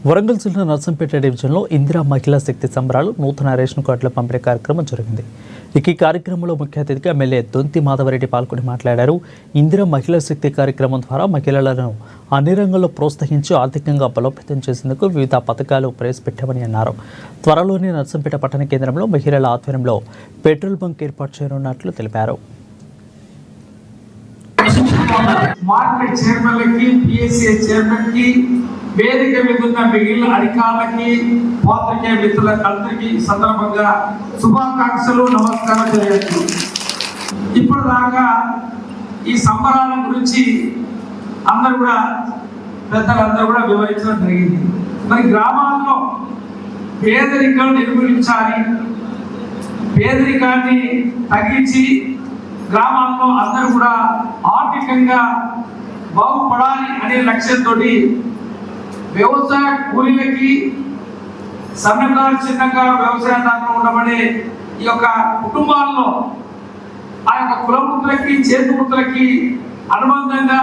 వరంగల్ జిల్లా నర్సంపేట డివిజన్లో ఇందిరా మహిళా శక్తి సంబరాలు నూతన రేషన్ కార్డుల పంపిణీ కార్యక్రమం జరిగింది. ఈ కార్యక్రమంలో ముఖ్య అతిథిగా ఎమ్మెల్యే దొంతి మాధవరెడ్డి పాల్గొని మాట్లాడారు. ఇందిరా మహిళా శక్తి కార్యక్రమం ద్వారా మహిళలను అన్ని రంగాల్లో ప్రోత్సహించి ఆర్థికంగా బలోపేతం చేసేందుకు వివిధ పథకాలు ప్రవేశపెట్టామని అన్నారు. త్వరలోనే నర్సంపేట పట్టణ కేంద్రంలో మహిళల ఆధ్వర్యంలో పెట్రోల్ బంక్ ఏర్పాటు చేయనున్నట్లు తెలిపారు. మార్కెట్ చైర్మన్లకి, పిఎస్సి చైర్మన్కి, వేదిక మీద ఉన్న మిగిలిన అధికారులకి, పాత్రికేయ మిత్రులందరికీ సందర్భంగా శుభాకాంక్షలు, నమస్కారం చేయొచ్చు. ఇప్పటిదాకా ఈ సంబరాల గురించి అందరూ కూడా పెద్దలందరూ కూడా వివరించడం జరిగింది. మరి గ్రామాల్లో పేదరికం నిర్మూలించాలి, పేదరికాన్ని తగ్గించి గ్రామాల్లో అందరూ కూడా ఆర్థికంగా బాగుపడాలి అనే లక్ష్యంతో వ్యవసాయ కూలీలకి, సన్నకారు చిన్నకారు వ్యవసాయదారులు ఉండబడే ఈ యొక్క కుటుంబాల్లో ఆ యొక్క కులవృత్తులకి, చేతి వృత్తులకి అనుబంధంగా